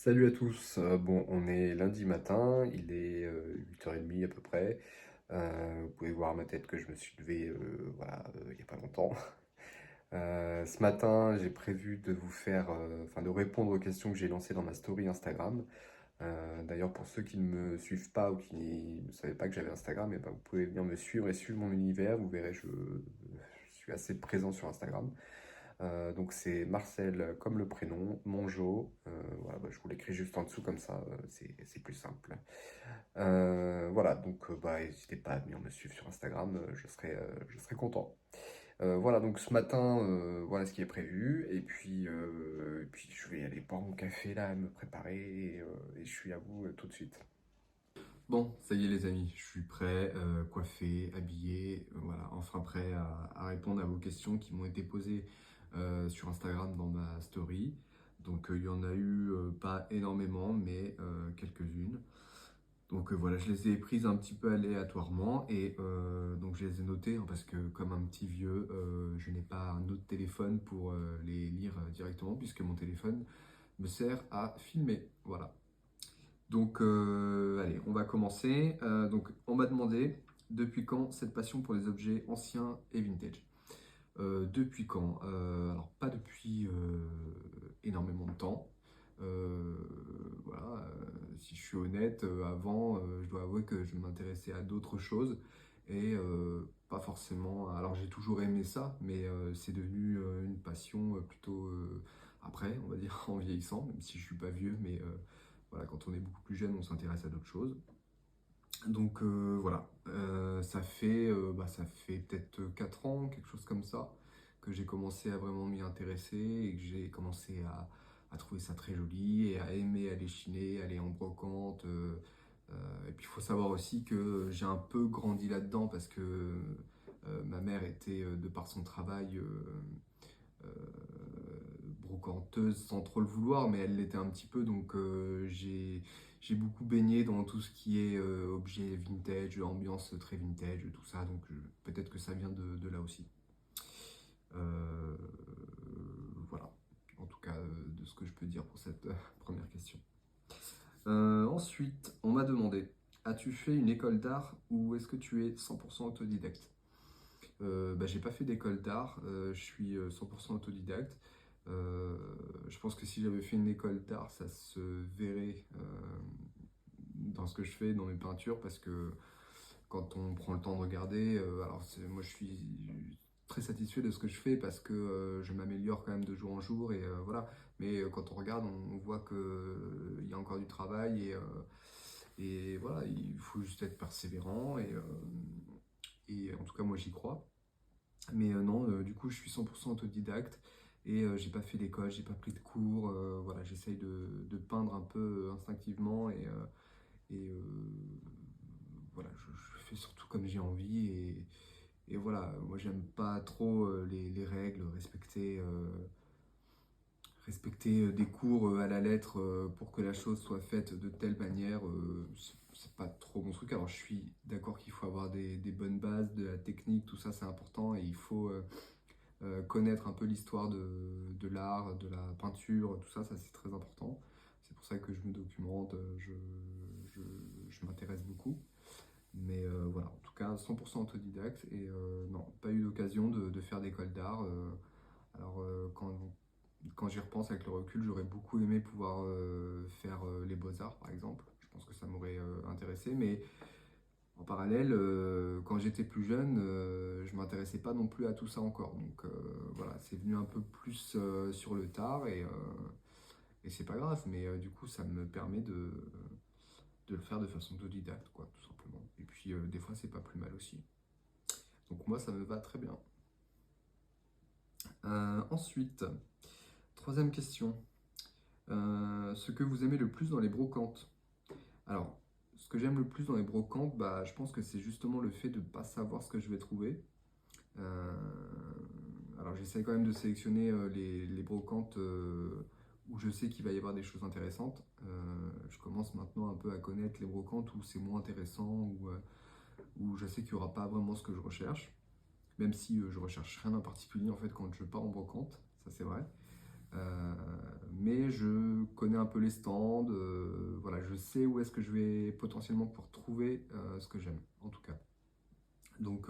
Salut à tous. Bon, on est lundi matin, il est 8h30 à peu près. Vous pouvez voir ma tête que je me suis levé voilà, il n'y a pas longtemps. Ce matin, j'ai prévu de vous faire, enfin de répondre aux questions que j'ai lancées dans ma story Instagram. D'ailleurs, pour ceux qui ne me suivent pas ou qui ne savaient pas que j'avais Instagram, eh ben, vous pouvez venir me suivre et suivre mon univers. Vous verrez, je suis assez présent sur Instagram. Donc c'est Marcel comme le prénom, Monjo. Voilà, bah, je vous l'écris juste en dessous comme ça, c'est plus simple. Voilà, donc bah, n'hésitez pas à venir me suivre sur Instagram, je serai content. Voilà, donc ce matin, voilà ce qui est prévu. Et puis je vais aller boire mon café là, me préparer et je suis à vous tout de suite. Bon, ça y est les amis, je suis prêt, coiffé, habillé, voilà, enfin prêt à répondre à vos questions qui m'ont été posées sur Instagram dans ma story. Donc il y en a eu pas énormément, mais quelques-unes. Donc voilà, je les ai prises un petit peu aléatoirement et donc je les ai notées hein, parce que comme un petit vieux, je n'ai pas un autre téléphone pour les lire directement puisque mon téléphone me sert à filmer. Voilà. Donc, allez, on va commencer. Donc, on m'a demandé depuis quand cette passion pour les objets anciens et vintage. Depuis quand? Alors, pas depuis énormément de temps. Euh, voilà, si je suis honnête, avant, je dois avouer que je m'intéressais à d'autres choses et pas forcément. Alors, j'ai toujours aimé ça, mais c'est devenu une passion plutôt après, on va dire, en vieillissant, même si je suis pas vieux, mais voilà, quand on est beaucoup plus jeune, on s'intéresse à d'autres choses. Donc voilà, ça fait peut-être 4 ans, quelque chose comme ça, que j'ai commencé à vraiment m'y intéresser et que j'ai commencé à trouver ça très joli et à aimer aller chiner, aller en brocante. Et puis il faut savoir aussi que j'ai un peu grandi là-dedans parce que ma mère était, de par son travail, euh, brocanteuse sans trop le vouloir, mais elle l'était un petit peu, donc j'ai beaucoup baigné dans tout ce qui est objet vintage, ambiance très vintage, tout ça, donc peut-être que ça vient de là aussi. Euh, voilà, en tout cas de ce que je peux dire pour cette première question. Ensuite, on m'a demandé, as-tu fait une école d'art ou est-ce que tu es 100% autodidacte? Bah, j'ai pas fait d'école d'art, je suis 100% autodidacte. Euh, je pense que si j'avais fait une école d'art, ça se verrait dans ce que je fais, dans mes peintures, parce que quand on prend le temps de regarder, moi je suis très satisfait de ce que je fais parce que je m'améliore quand même de jour en jour et voilà. Mais quand on regarde, on voit que il y a encore du travail et voilà, il faut juste être persévérant et en tout cas moi j'y crois. Mais non, du coup, je suis 100% autodidacte et j'ai pas fait d'école, j'ai pas pris de cours. Voilà, j'essaye de peindre un peu instinctivement et voilà, je fais surtout comme j'ai envie et voilà, moi j'aime pas trop les règles, respecter des cours à la lettre pour que la chose soit faite de telle manière. C'est pas trop mon truc. Alors je suis d'accord qu'il faut avoir des bonnes bases, de la technique, tout ça c'est important et il faut connaître un peu l'histoire de l'art, de la peinture, tout ça, ça c'est très important. C'est pour ça que je me documente, je, je m'intéresse beaucoup. Mais voilà, en tout cas, 100% autodidacte et non, pas eu d'occasion de faire d'école d'art. Quand j'y repense avec le recul, j'aurais beaucoup aimé pouvoir faire les beaux-arts, par exemple. Je pense que ça m'aurait intéressé, mais en parallèle, quand j'étais plus jeune, je m'intéressais pas non plus à tout ça encore. Donc voilà, c'est venu un peu plus sur le tard et c'est pas grave, mais du coup, ça me permet de le faire de façon autodidacte, quoi, tout simplement. Et puis des fois, c'est pas plus mal aussi. Donc moi, ça me va très bien. Ensuite, troisième question. Ce que vous aimez le plus dans les brocantes? Alors, ce que j'aime le plus dans les brocantes, bah, je pense que c'est justement le fait de ne pas savoir ce que je vais trouver. Euh, alors j'essaie quand même de sélectionner les brocantes où je sais qu'il va y avoir des choses intéressantes. Je commence maintenant un peu à connaître les brocantes où c'est moins intéressant, où je sais qu'il n'y aura pas vraiment ce que je recherche, même si je recherche rien en particulier en fait quand je pars en brocante, ça c'est vrai. Euh, mais je connais un peu les stands, voilà, je sais où est-ce que je vais potentiellement pouvoir trouver ce que j'aime, en tout cas. Donc,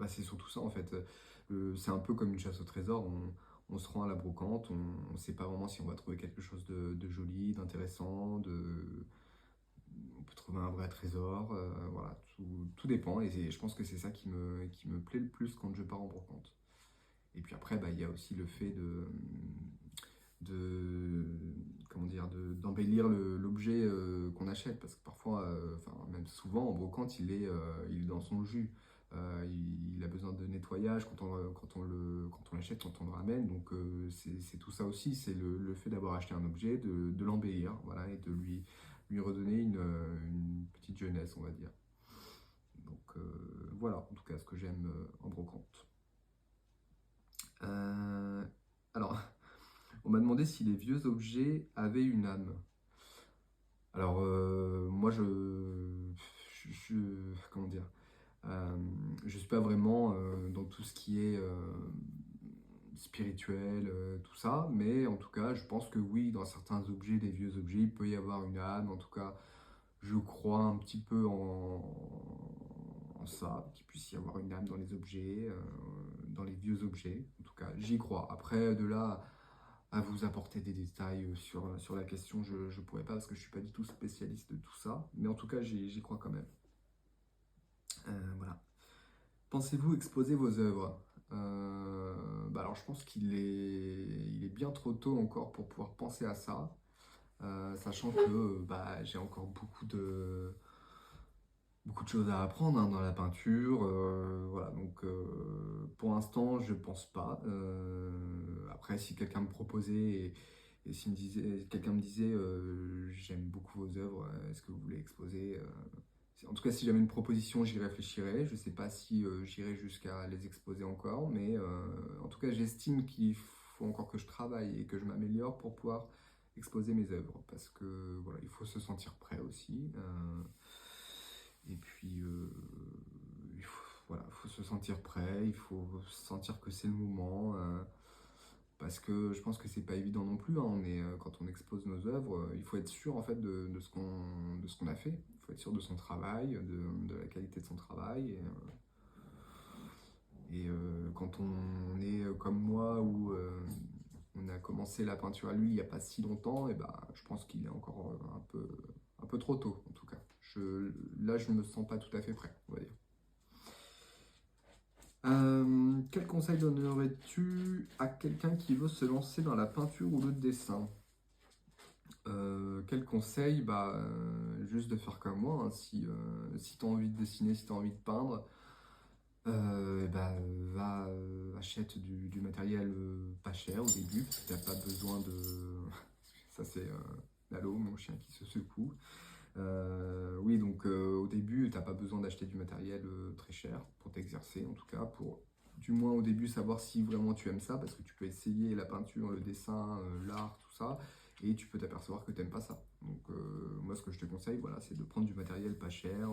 c'est surtout ça en fait. C'est un peu comme une chasse au trésor. On se rend à la brocante, on ne sait pas vraiment si on va trouver quelque chose de joli, d'intéressant, on peut trouver un vrai trésor. Voilà, tout dépend. Et je pense que c'est ça qui me plaît le plus quand je pars en brocante. Et puis après, bah, il y a aussi le fait de comment dire, d'embellir l'objet qu'on achète, parce que parfois, enfin même souvent en brocante, il est dans son jus. Il a besoin de nettoyage quand on l'achète, quand on le ramène. Donc c'est tout ça aussi, c'est le fait d'avoir acheté un objet, de l'embellir, voilà, et de lui redonner une petite jeunesse, on va dire. Donc voilà, en tout cas, ce que j'aime en brocante. Euh, alors, on m'a demandé si les vieux objets avaient une âme. Alors, moi, comment dire, je suis pas vraiment dans tout ce qui est spirituel, tout ça, mais en tout cas, je pense que oui, dans certains objets, des vieux objets, il peut y avoir une âme. En tout cas, je crois un petit peu en ça, qu'il puisse y avoir une âme dans les objets, dans les vieux objets. En tout cas, j'y crois. Après, de là à vous apporter des détails sur la question, je ne pourrais pas parce que je ne suis pas du tout spécialiste de tout ça. Mais en tout cas, j'y crois quand même. Voilà. Pensez-vous exposer vos œuvres? Alors, je pense il est bien trop tôt encore pour pouvoir penser à ça, sachant que bah, j'ai encore beaucoup de choses à apprendre dans la peinture. Voilà, donc pour l'instant, je pense pas. Après, si quelqu'un me proposait et si quelqu'un me disait j'aime beaucoup vos œuvres, est-ce que vous voulez exposer en tout cas, si j'avais une proposition, j'y réfléchirais. Je ne sais pas si j'irai jusqu'à les exposer encore, mais en tout cas, j'estime qu'il faut encore que je travaille et que je m'améliore pour pouvoir exposer mes œuvres, parce que voilà, il faut se sentir prêt aussi. Et puis, voilà, il faut se sentir prêt, il faut sentir que c'est le moment. Parce que je pense que c'est pas évident non plus, hein. Quand on expose nos œuvres, il faut être sûr en fait de ce qu'on a fait. Il faut être sûr de son travail, de la qualité de son travail. Quand on est comme moi, où on a commencé la peinture à lui il n'y a pas si longtemps, et bah, je pense qu'il est encore un peu trop tôt en tout cas. Là, je ne me sens pas tout à fait prêt, on va dire. Quel conseil donnerais-tu à quelqu'un qui veut se lancer dans la peinture ou le dessin? Quel conseil? Juste de faire comme moi, hein. Si tu as envie de dessiner, si tu as envie de peindre, achète du matériel pas cher au début, parce que tu n'as pas besoin de... Ça c'est Lalo, mon chien qui se secoue. Oui, donc au début, tu n'as pas besoin d'acheter du matériel très cher pour t'exercer, en tout cas, pour du moins au début savoir si vraiment tu aimes ça, parce que tu peux essayer la peinture, le dessin, l'art, tout ça, et tu peux t'apercevoir que tu n'aimes pas ça. Donc moi, ce que je te conseille, voilà, c'est de prendre du matériel pas cher.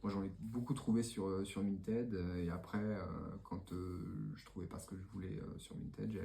Moi, j'en ai beaucoup trouvé sur Vinted, et après, quand je trouvais pas ce que je voulais sur Vinted,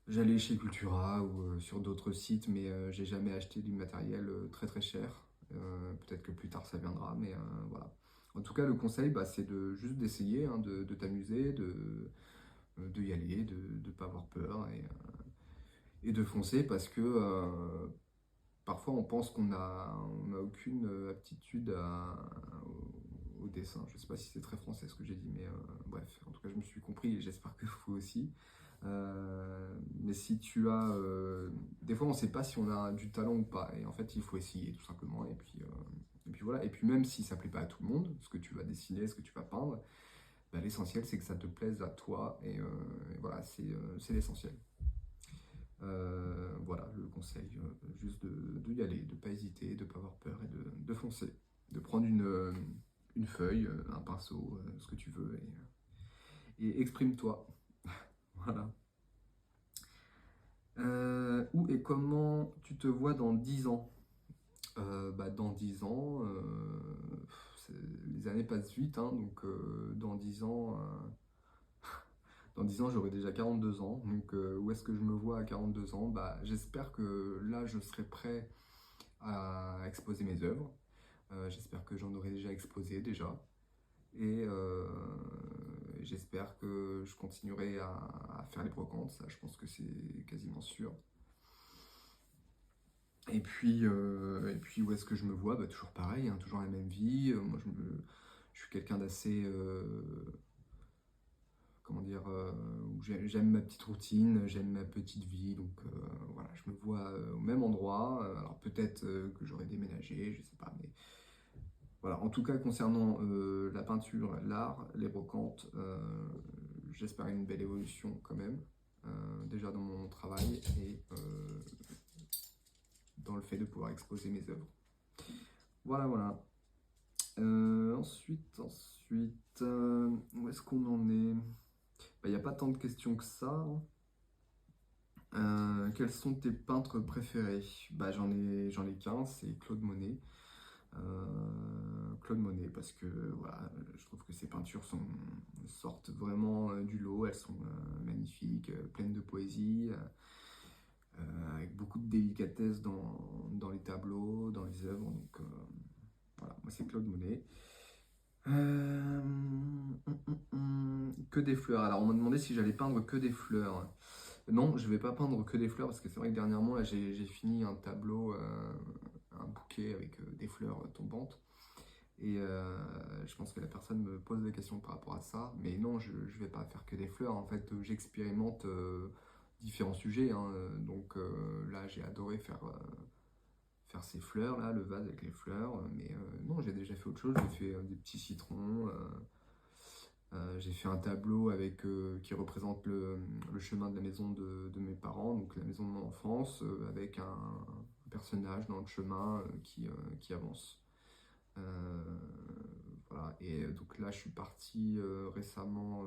j'allais chez Cultura ou sur d'autres sites, mais j'ai jamais acheté du matériel très très cher. Peut-être que plus tard ça viendra, mais voilà. En tout cas, le conseil, c'est juste d'essayer, hein, de t'amuser, de y aller, de ne pas avoir peur et de foncer, parce que parfois on pense qu'on a aucune aptitude au dessin. Je ne sais pas si c'est très français ce que j'ai dit, mais bref, en tout cas je me suis compris et j'espère que vous aussi. Mais si tu as... des fois on ne sait pas si on a du talent ou pas, et en fait il faut essayer tout simplement, et puis voilà. Et puis même si ça ne plaît pas à tout le monde, ce que tu vas dessiner, ce que tu vas peindre, l'essentiel c'est que ça te plaise à toi, et voilà, c'est l'essentiel. Voilà le conseil, juste de y aller, de ne pas hésiter, de ne pas avoir peur et de foncer, de prendre une feuille, un pinceau, ce que tu veux, et exprime-toi. Voilà. Où et comment tu te vois dans 10 ans? Dans 10 ans, les années passent vite, hein, donc dans 10 ans, Dans 10 ans, j'aurai déjà 42 ans. Donc, où est-ce que je me vois à 42 ans? Bah, j'espère que là, je serai prêt à exposer mes œuvres. J'espère que j'en aurai déjà exposé déjà. Et j'espère que je continuerai à faire les brocantes. Ça, je pense que c'est quasiment sûr. Et puis où est-ce que je me vois? Bah, toujours pareil, hein, toujours la même vie. Moi, je suis quelqu'un d'assez, comment dire, où j'aime ma petite routine, j'aime ma petite vie. Donc voilà, je me vois au même endroit. Alors peut-être que j'aurais déménagé, je sais pas. Mais voilà, en tout cas, concernant la peinture, l'art, les brocantes, j'espère une belle évolution quand même. Déjà dans mon travail et dans le fait de pouvoir exposer mes œuvres. Voilà, voilà. Ensuite, où est-ce qu'on en est? Il n'y a pas tant de questions que ça, hein. Quels sont tes peintres préférés? Bah, j'en ai qu'un, c'est Claude Monet. Claude Monet, parce que voilà, je trouve que ses peintures sortent vraiment du lot, elles sont magnifiques, pleines de poésie, avec beaucoup de délicatesse dans les tableaux, dans les œuvres. Donc voilà, moi c'est Claude Monet. Que des fleurs. Alors on m'a demandé si j'allais peindre que des fleurs. Non, je vais pas peindre que des fleurs parce que c'est vrai que dernièrement là j'ai fini un tableau, un bouquet avec des fleurs tombantes. Et je pense que la personne me pose des questions par rapport à ça. Mais non, je vais pas faire que des fleurs. En fait, j'expérimente différents sujets, hein. Donc là, j'ai adoré faire ces fleurs, là, le vase avec les fleurs. Mais non, j'ai déjà fait autre chose. J'ai fait des petits citrons. J'ai fait un tableau qui représente le chemin de la maison de mes parents, donc la maison de mon enfance, avec un personnage dans le chemin qui avance. Euh, voilà. Et donc là, je suis parti récemment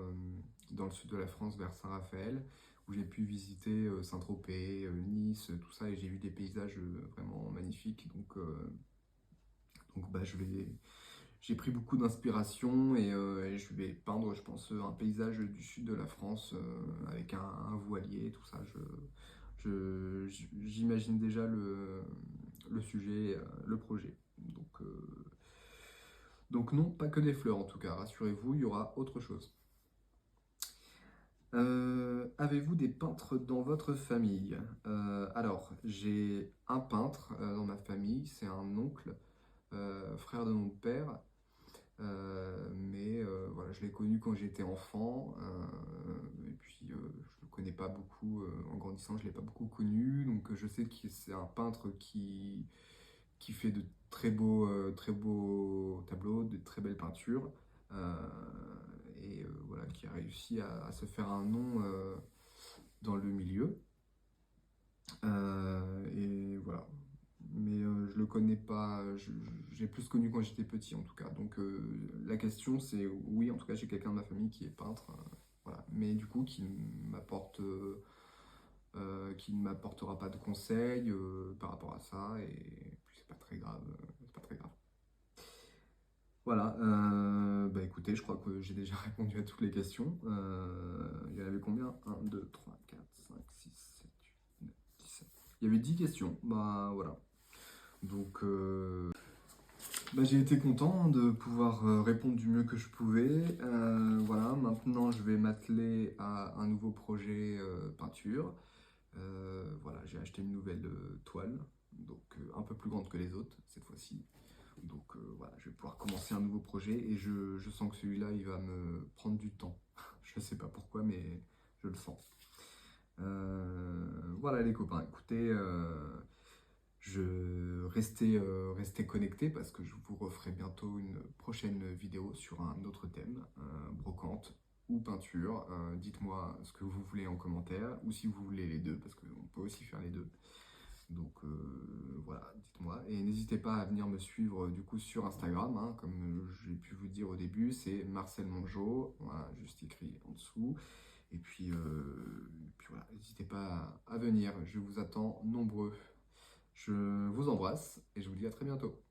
dans le sud de la France, vers Saint-Raphaël, où j'ai pu visiter Saint-Tropez, Nice, tout ça, et j'ai vu des paysages vraiment magnifiques. Donc bah, j'ai pris beaucoup d'inspiration et je vais peindre, je pense, un paysage du sud de la France avec un voilier, tout ça. J'imagine déjà le sujet, le projet. Donc non, pas que des fleurs en tout cas, rassurez-vous, il y aura autre chose. Avez-vous des peintres dans votre famille? Alors, j'ai un peintre dans ma famille, c'est un oncle, frère de mon père. Mais voilà, je l'ai connu quand j'étais enfant, et puis je le connais pas beaucoup en grandissant, je l'ai pas beaucoup connu, donc je sais que c'est un peintre qui fait de très beaux tableaux, de très belles peintures, euh, et voilà, qui a réussi à se faire un nom dans le milieu. Et voilà. Mais je le connais pas, j'ai plus connu quand j'étais petit en tout cas. Donc la question c'est oui, en tout cas j'ai quelqu'un de ma famille qui est peintre, voilà. Mais du coup qui ne m'apportera pas de conseils par rapport à ça, et puis c'est pas très grave, c'est pas très grave. Voilà, bah écoutez, je crois que j'ai déjà répondu à toutes les questions. Il y en avait combien? 1, 2, 3, 4, 5, 6, 7, 8, 9, 17. Il y avait 10 questions, bah voilà. Donc bah, j'ai été content de pouvoir répondre du mieux que je pouvais. Voilà, maintenant je vais m'atteler à un nouveau projet peinture. Voilà, j'ai acheté une nouvelle toile, donc un peu plus grande que les autres cette fois-ci. Donc voilà, je vais pouvoir commencer un nouveau projet et je sens que celui-là, il va me prendre du temps. Je ne sais pas pourquoi, mais je le sens. Voilà les copains, écoutez, restez connectés parce que je vous referai bientôt une prochaine vidéo sur un autre thème, brocante ou peinture. Dites-moi ce que vous voulez en commentaire ou si vous voulez les deux parce qu'on peut aussi faire les deux. Donc voilà, dites-moi. Et n'hésitez pas à venir me suivre du coup sur Instagram, hein, comme j'ai pu vous dire au début, c'est Marcel Mongeau, voilà, juste écrit en dessous. Et puis voilà, n'hésitez pas à venir, je vous attends nombreux. Je vous embrasse et je vous dis à très bientôt.